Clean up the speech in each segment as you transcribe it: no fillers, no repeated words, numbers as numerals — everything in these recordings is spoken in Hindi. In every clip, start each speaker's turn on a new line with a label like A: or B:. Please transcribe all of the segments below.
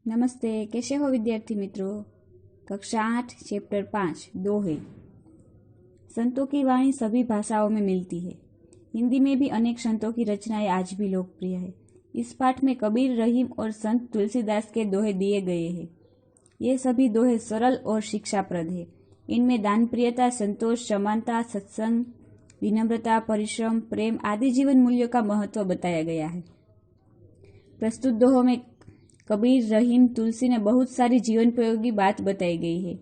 A: नमस्ते, कैसे हो विद्यार्थी मित्रों। कक्षा 8 चैप्टर 5 दोहे। संतों की वाणी सभी भाषाओं में मिलती है। हिंदी में भी अनेक संतों की रचनाएं आज भी लोकप्रिय है। इस पाठ में कबीर, रहीम और संत तुलसीदास के दोहे दिए गए हैं। ये सभी दोहे सरल और शिक्षाप्रद है। इनमें दान प्रियता, संतोष, समानता, सत्संग, विनम्रता, परिश्रम, प्रेम आदि जीवन मूल्यों का महत्व बताया गया है। प्रस्तुत दोहों में कबीर, रहीम, तुलसी ने बहुत सारी जीवनोपयोगी बात बताई गई है।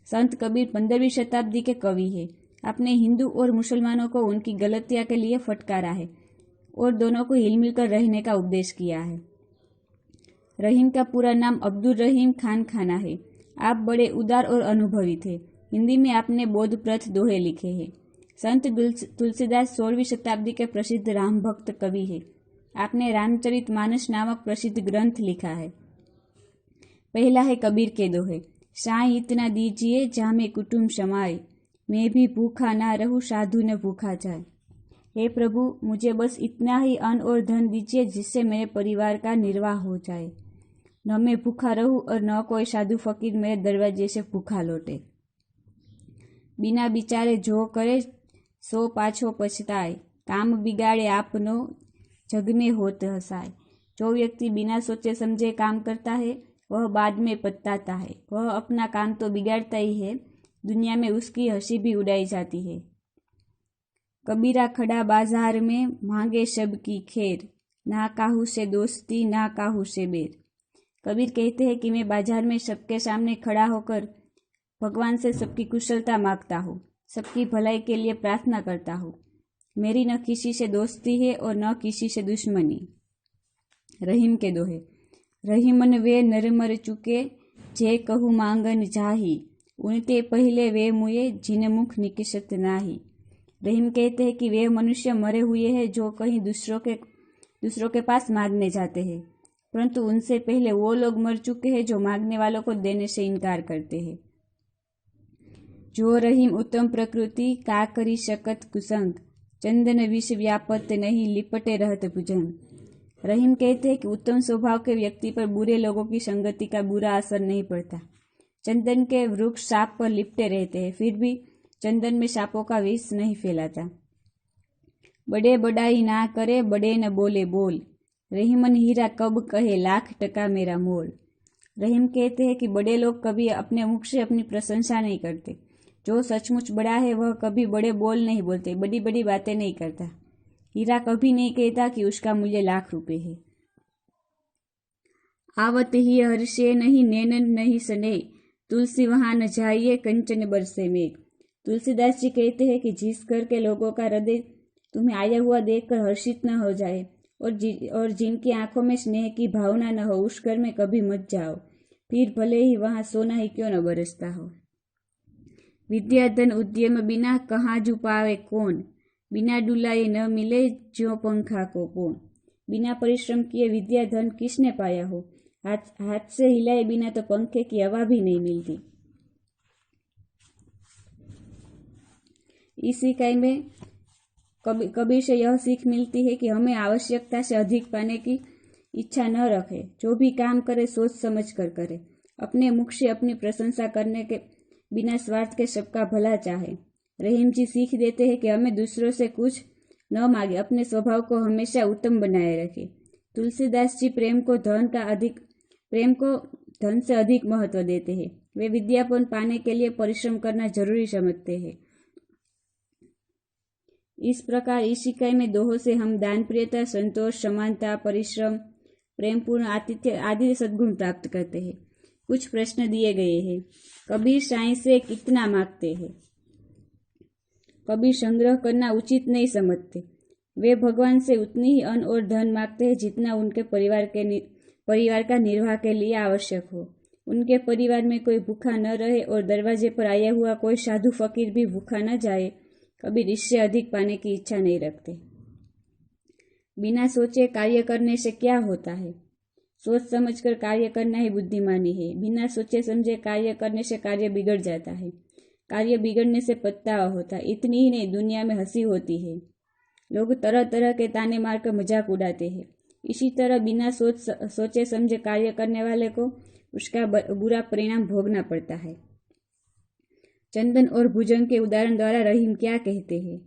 A: संत कबीर 15वीं शताब्दी के कवि है। आपने हिंदू और मुसलमानों को उनकी गलतियां के लिए फटकारा है और दोनों को हिलमिल कर रहने का उपदेश किया है। रहीम का पूरा नाम अब्दुल रहीम खान खाना है। आप बड़े उदार और अनुभवी थे। हिंदी में आपने बोधप्रद दोहे लिखे हैं। संत तुलसीदास 16वीं शताब्दी के प्रसिद्ध राम भक्त कवि है। आपने रामचरितमानस नामक प्रसिद्ध ग्रंथ लिखा है। पहला है कबीर के दोहे। साईं इतना दीजिए जामे कुटुंब समाए, मैं भी भूखा ना रहूं साधु न भूखा जाए। हे प्रभु, मुझे बस इतना ही अन्न और धन दीजिए जिससे मेरे परिवार का निर्वाह हो जाए। न मैं भूखा रहूं और न कोई साधु फकीर मेरे दरवाजे से भूखा लौटे। बिना विचारे जो करे सो पाछो पछताए, काम बिगाड़े आपनो जग में होत हसाए। जो व्यक्ति बिना सोचे समझे काम करता है वह बाद में पछताता है। वह अपना काम तो बिगाड़ता ही है, दुनिया में उसकी हंसी भी उड़ाई जाती है। कबीरा खड़ा बाजार में मांगे सबकी खैर, ना काहू से दोस्ती ना काहू से बैर। कबीर कहते हैं कि मैं बाजार में सबके सामने खड़ा होकर भगवान से सबकी कुशलता मांगता हूँ, सबकी भलाई के लिए प्रार्थना करता हूँ। मेरी न किसी से दोस्ती है और न किसी से दुश्मनी। रहीम के दोहे। रहीमन वे नरमर चुके, जे कहू मांगन जाही, उनते पहले वे मुए जिन मुख निकसत नाही। रहीम कहते हैं कि वे मनुष्य मरे हुए हैं जो कहीं दूसरों के पास मांगने जाते हैं, परंतु उनसे पहले वो लोग मर चुके हैं जो मांगने वालों को देने से इनकार करते हैं। जो रहीम उत्तम प्रकृति का करी शकत कुसंग, चंदन विष व्यापत नहीं लिपटे रहत भुजंग। रहीम कहते हैं कि उत्तम स्वभाव के व्यक्ति पर बुरे लोगों की संगति का बुरा असर नहीं पड़ता। चंदन के वृक्ष सांप पर लिपटे रहते हैं, फिर भी चंदन में सांपों का विष नहीं फैलाता। बड़े बड़ाई ना करे, बड़े न बोले बोल, रहीमन हीरा कब कहे लाख टका मेरा मोल। रहीम कहते हैं कि बड़े लोग कभी अपने मुख से अपनी प्रशंसा नहीं करते। जो सचमुच बड़ा है वह कभी बड़े बोल नहीं बोलते, बड़ी बड़ी बातें नहीं करता। हीरा कभी नहीं कहता कि उसका मूल्य लाख रुपए है। आवत ही हर्षे नहीं नैनन नहीं सने, तुलसी वहां न जाइए कंचन बरसे मेघ। तुलसीदास जी कहते हैं कि जिस घर के लोगों का हृदय तुम्हें आया हुआ देखकर हर्षित न हो जाए और जिनकी आंखों में स्नेह की भावना न हो, उस घर में कभी मत जाओ, फिर भले ही वहां सोना ही क्यों न बरसता हो। विद्या धन उद्यम बिना कहाँ जुपावे कौन, बिना डुलाए न मिले ज्यों पंखा को कौन। बिना परिश्रम किए विद्या धन किसने पाया हो, हाथ से हिलाए बिना तो पंखे की हवा भी नहीं मिलती। इस इकाई में कबीर से यह सीख मिलती है कि हमें आवश्यकता से अधिक पाने की इच्छा न रखे। जो भी काम करे सोच समझ कर करे। अपने मुख से अपनी प्रशंसा करने के बिना स्वार्थ के सबका भला चाहे। रहीम जी सीख देते हैं कि हमें दूसरों से कुछ न मांगे, अपने स्वभाव को हमेशा उत्तम बनाए रखे। तुलसीदास जी प्रेम को धन से अधिक महत्व देते हैं। वे विद्यापन पाने के लिए परिश्रम करना जरूरी समझते हैं। इस प्रकार इस इकाई में दोहों से हम दान प्रियता, संतोष, समानता, परिश्रम, प्रेमपूर्ण आतिथ्य आदि सद्गुण प्राप्त करते हैं। कुछ प्रश्न दिए गए हैं। कबीर साईं से कितना मांगते हैं? कबीर संग्रह करना उचित नहीं समझते। वे भगवान से उतनी ही अन्न और धन मांगते हैं जितना उनके परिवार का निर्वाह के लिए आवश्यक हो। उनके परिवार में कोई भूखा न रहे और दरवाजे पर आया हुआ कोई साधु फकीर भी भूखा न जाए, कबीर इससे अधिक पाने की इच्छा नहीं रखते। बिना सोचे कार्य करने से क्या होता है? सोच समझकर कार्य करना ही बुद्धिमानी है। बिना सोचे समझे कार्य करने से कार्य बिगड़ जाता है। कार्य बिगड़ने से पछतावा होता है। इतनी ही नहीं, दुनिया में हंसी होती है। लोग तरह तरह के ताने मारकर मजाक उड़ाते हैं। इसी तरह बिना सोचे समझे कार्य करने वाले को उसका बुरा परिणाम भोगना पड़ता है। चंदन और भुजंग के उदाहरण द्वारा रहीम क्या कहते हैं?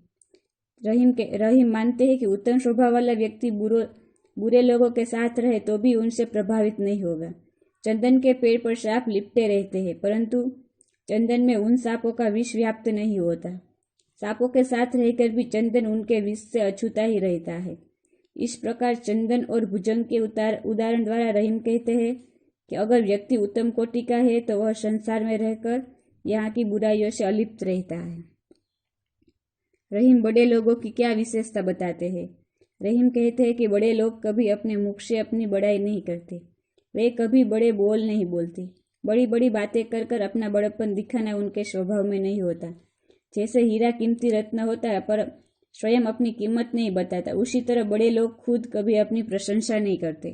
A: रहीम मानते हैं कि उत्तम स्वभाव वाला व्यक्ति बुरे लोगों के साथ रहे तो भी उनसे प्रभावित नहीं होगा। चंदन के पेड़ पर सांप लिपटे रहते हैं, परंतु चंदन में उन सांपों का विष व्याप्त नहीं होता। सांपों के साथ रहकर भी चंदन उनके विष से अछूता ही रहता है। इस प्रकार चंदन और भुजंग के उदाहरण द्वारा रहीम कहते हैं कि अगर व्यक्ति उत्तम कोटि का है तो वह संसार में रहकर यहाँ की बुराइयों से अलिप्त रहता है। रहीम बड़े लोगों की क्या विशेषता बताते हैं? रहीम कहते हैं कि बड़े लोग कभी अपने मुख से अपनी बड़ाई नहीं करते, वे कभी बड़े बोल नहीं बोलते। बड़ी बड़ी बातें कर कर अपना बड़प्पन दिखाना उनके स्वभाव में नहीं होता। जैसे हीरा कीमती रत्न होता है पर स्वयं अपनी कीमत नहीं बताता, उसी तरह बड़े लोग खुद कभी अपनी प्रशंसा नहीं करते।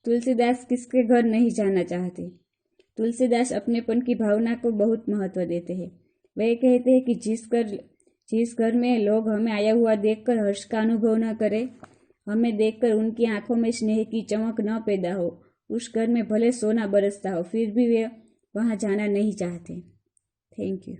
A: तुलसीदास किसके घर नहीं जाना चाहते? तुलसीदास अपनेपन की भावना को बहुत महत्व देते हैं। वे कहते हैं कि जिस घर में लोग हमें आया हुआ देखकर हर्ष का अनुभव न करें, हमें देखकर उनकी आंखों में स्नेह की चमक न पैदा हो, उस घर में भले सोना बरसता हो फिर भी वे वहां जाना नहीं चाहते। Thank you.